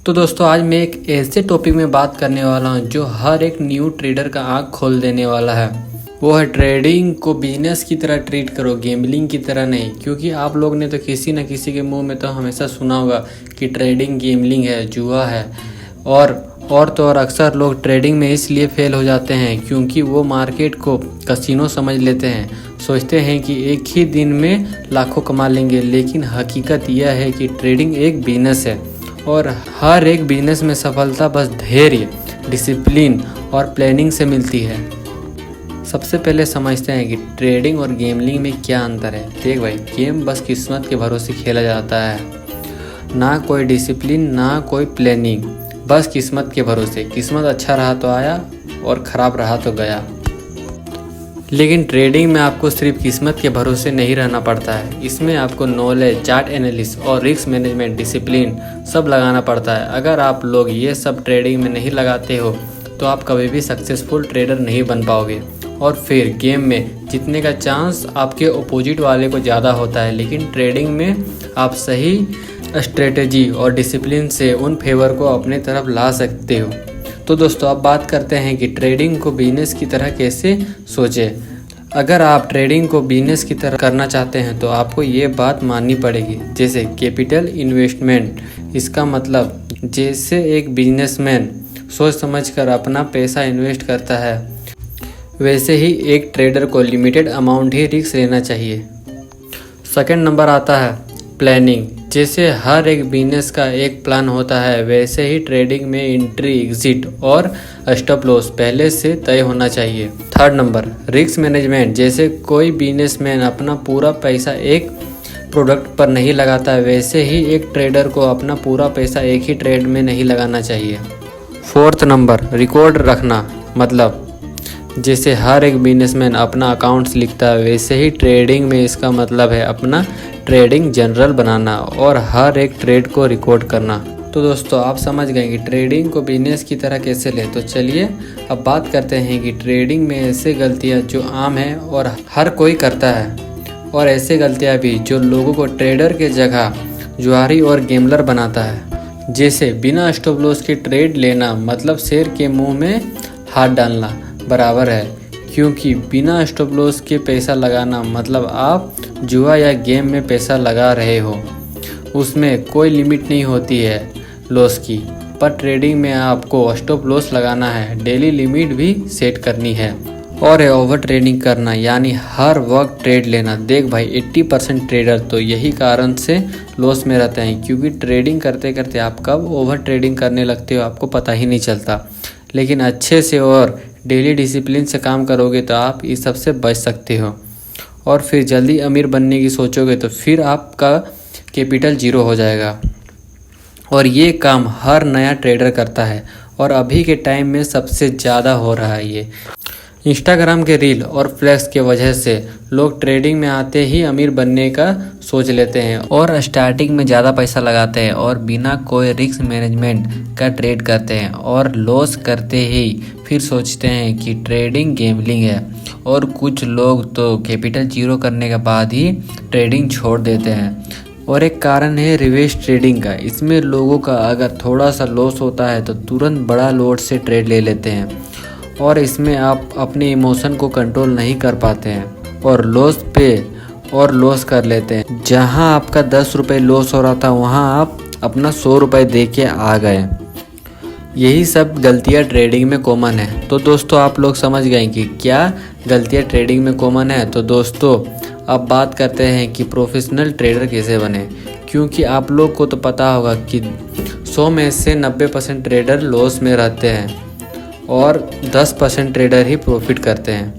तो दोस्तों आज मैं एक ऐसे टॉपिक में बात करने वाला हूँ जो हर एक न्यू ट्रेडर का आँख खोल देने वाला है। वो है ट्रेडिंग को बिजनेस की तरह ट्रीट करो, गेमलिंग की तरह नहीं। क्योंकि आप लोग ने तो किसी न किसी के मुंह में तो हमेशा सुना होगा कि ट्रेडिंग गेमलिंग है, जुआ है। और अक्सर लोग ट्रेडिंग में इसलिए फेल हो जाते हैं क्योंकि वो मार्केट को कसिनो समझ लेते हैं। सोचते हैं कि एक ही दिन में लाखों कमा लेंगे, लेकिन हकीकत यह है कि ट्रेडिंग एक बिजनेस है और हर एक बिजनेस में सफलता बस धैर्य, डिसिप्लिन और प्लानिंग से मिलती है। सबसे पहले समझते हैं कि ट्रेडिंग और गेमलिंग में क्या अंतर है। देख भाई, गेम बस किस्मत के भरोसे खेला जाता है, ना कोई डिसिप्लिन ना कोई प्लानिंग, बस किस्मत के भरोसे। किस्मत अच्छा रहा तो आया और ख़राब रहा तो गया। लेकिन ट्रेडिंग में आपको सिर्फ किस्मत के भरोसे नहीं रहना पड़ता है। इसमें आपको नॉलेज, चार्ट एनालिसिस और रिस्क मैनेजमेंट, डिसिप्लिन सब लगाना पड़ता है। अगर आप लोग ये सब ट्रेडिंग में नहीं लगाते हो तो आप कभी भी सक्सेसफुल ट्रेडर नहीं बन पाओगे। और फिर गेम में जीतने का चांस आपके अपोजिट वाले को ज़्यादा होता है, लेकिन ट्रेडिंग में आप सही स्ट्रेटेजी और डिसिप्लिन से उन फेवर को अपने तरफ ला सकते हो। तो दोस्तों अब बात करते हैं कि ट्रेडिंग को बिजनेस की तरह कैसे सोचें। अगर आप ट्रेडिंग को बिजनेस की तरह करना चाहते हैं तो आपको ये बात माननी पड़ेगी। जैसे कैपिटल इन्वेस्टमेंट, इसका मतलब जैसे एक बिजनेसमैन सोच समझकर अपना पैसा इन्वेस्ट करता है, वैसे ही एक ट्रेडर को लिमिटेड अमाउंट ही रिस्क लेना चाहिए। सेकंड नंबर आता है प्लानिंग। जैसे हर एक बिजनेस का एक प्लान होता है, वैसे ही ट्रेडिंग में एंट्री, एग्जिट और स्टॉप लॉस पहले से तय होना चाहिए। Third number risk management. जैसे कोई बिजनेसमैन अपना पूरा पैसा एक प्रोडक्ट पर नहीं लगाता है, वैसे ही एक ट्रेडर को अपना पूरा पैसा एक ही ट्रेड में नहीं लगाना चाहिए। फोर्थ नंबर रिकॉर्ड रखना। मतलब जैसे हर एक बिजनेसमैन अपना अकाउंट्स लिखता है, वैसे ही ट्रेडिंग में इसका मतलब है अपना ट्रेडिंग जनरल बनाना और हर एक ट्रेड को रिकॉर्ड करना। तो दोस्तों आप समझ गए कि ट्रेडिंग को बिजनेस की तरह कैसे ले। तो चलिए अब बात करते हैं कि ट्रेडिंग में ऐसे गलतियां जो आम हैं और हर कोई करता है, और ऐसे गलतियां भी जो लोगों को ट्रेडर के जगह जुआरी और गेमलर बनाता है। जैसे बिना स्टॉप लॉस के ट्रेड लेना मतलब शेर के मुँह में हाथ डालना बराबर है, क्योंकि बिना स्टॉप लॉस के पैसा लगाना मतलब आप जुआ या गेम में पैसा लगा रहे हो। उसमें कोई लिमिट नहीं होती है लॉस की, पर ट्रेडिंग में आपको स्टॉप लॉस लगाना है, डेली लिमिट भी सेट करनी है। और है ओवर ट्रेडिंग करना, यानी हर वक्त ट्रेड लेना। देख भाई 80% ट्रेडर तो यही कारण से लॉस में रहते हैं, क्योंकि ट्रेडिंग करते करते आप कब ओवर ट्रेडिंग करने लगते हो आपको पता ही नहीं चलता। लेकिन अच्छे से और डेली डिसिप्लिन से काम करोगे तो आप इस सब से बच सकते हो। और फिर जल्दी अमीर बनने की सोचोगे तो फिर आपका कैपिटल जीरो हो जाएगा। और ये काम हर नया ट्रेडर करता है और अभी के टाइम में सबसे ज़्यादा हो रहा है ये। इंस्टाग्राम के रील और फ्लैक्स के वजह से लोग ट्रेडिंग में आते ही अमीर बनने का सोच लेते हैं और स्टार्टिंग में ज़्यादा पैसा लगाते हैं और बिना कोई रिस्क मैनेजमेंट का ट्रेड करते हैं और लॉस करते ही फिर सोचते हैं कि ट्रेडिंग गेमलिंग है। और कुछ लोग तो कैपिटल जीरो करने के बाद ही ट्रेडिंग छोड़ देते हैं। और एक कारण है रिवर्स ट्रेडिंग का। इसमें लोगों का अगर थोड़ा सा लॉस होता है तो तुरंत बड़ा लॉट से ट्रेड ले लेते हैं और इसमें आप अपने इमोशन को कंट्रोल नहीं कर पाते हैं और लॉस पे और लॉस कर लेते हैं। जहां आपका 10 रुपये लॉस हो रहा था वहां आप अपना 100 रुपये दे के आ गए। यही सब गलतियां ट्रेडिंग में कॉमन है। तो दोस्तों आप लोग समझ गए कि क्या गलतियां ट्रेडिंग में कॉमन है। तो दोस्तों अब बात करते हैं कि प्रोफेशनल ट्रेडर कैसे बने। क्योंकि आप लोग को तो पता होगा कि 100 में से 90% ट्रेडर लॉस में रहते हैं और 10% ट्रेडर ही प्रॉफिट करते हैं।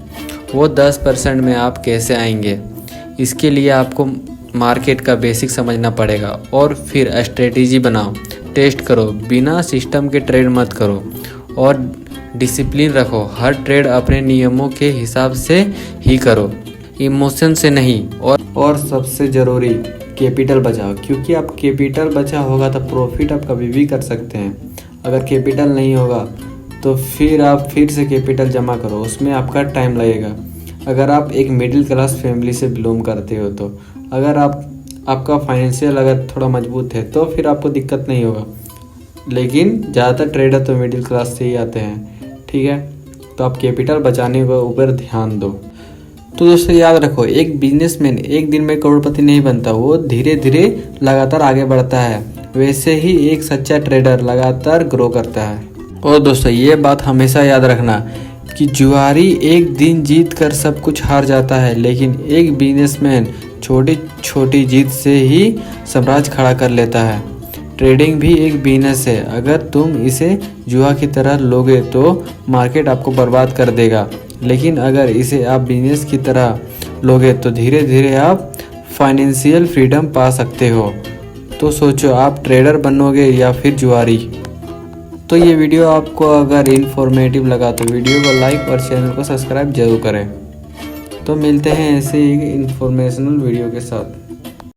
वो 10% में आप कैसे आएंगे, इसके लिए आपको मार्केट का बेसिक समझना पड़ेगा और फिर स्ट्रेटेजी बनाओ, टेस्ट करो, बिना सिस्टम के ट्रेड मत करो और डिसिप्लिन रखो। हर ट्रेड अपने नियमों के हिसाब से ही करो, इमोशन से नहीं। और सबसे ज़रूरी कैपिटल बचाओ, क्योंकि आप कैपिटल बचा होगा तो प्रॉफिट आप कभी भी कर सकते हैं। अगर कैपिटल नहीं होगा तो फिर आप फिर से कैपिटल जमा करो, उसमें आपका टाइम लगेगा। अगर आप एक मिडिल क्लास फैमिली से बिलोंग करते हो तो अगर आपका फाइनेंशियल अगर थोड़ा मजबूत है तो फिर आपको दिक्कत नहीं होगा। लेकिन ज़्यादातर ट्रेडर तो मिडिल क्लास से ही आते हैं, ठीक है। तो आप कैपिटल बचाने के ऊपर ध्यान दो। तो दोस्तों याद रखो, एक बिजनेसमैन एक दिन में करोड़पति नहीं बनता, वो धीरे धीरे लगातार आगे बढ़ता है। वैसे ही एक सच्चा ट्रेडर लगातार ग्रो करता है। और दोस्तों ये बात हमेशा याद रखना कि जुआरी एक दिन जीत कर सब कुछ हार जाता है, लेकिन एक बिजनेसमैन छोटी छोटी जीत से ही साम्राज्य खड़ा कर लेता है। ट्रेडिंग भी एक बिजनेस है, अगर तुम इसे जुआ की तरह लोगे तो मार्केट आपको बर्बाद कर देगा, लेकिन अगर इसे आप बिजनेस की तरह लोगे तो धीरे धीरे आप फाइनेंशियल फ्रीडम पा सकते हो। तो सोचो, आप ट्रेडर बनोगे या फिर जुआरी। तो ये वीडियो आपको अगर इन्फॉर्मेटिव लगा तो वीडियो को लाइक और चैनल को सब्सक्राइब जरूर करें। तो मिलते हैं ऐसे ही इन्फॉर्मेशनल वीडियो के साथ।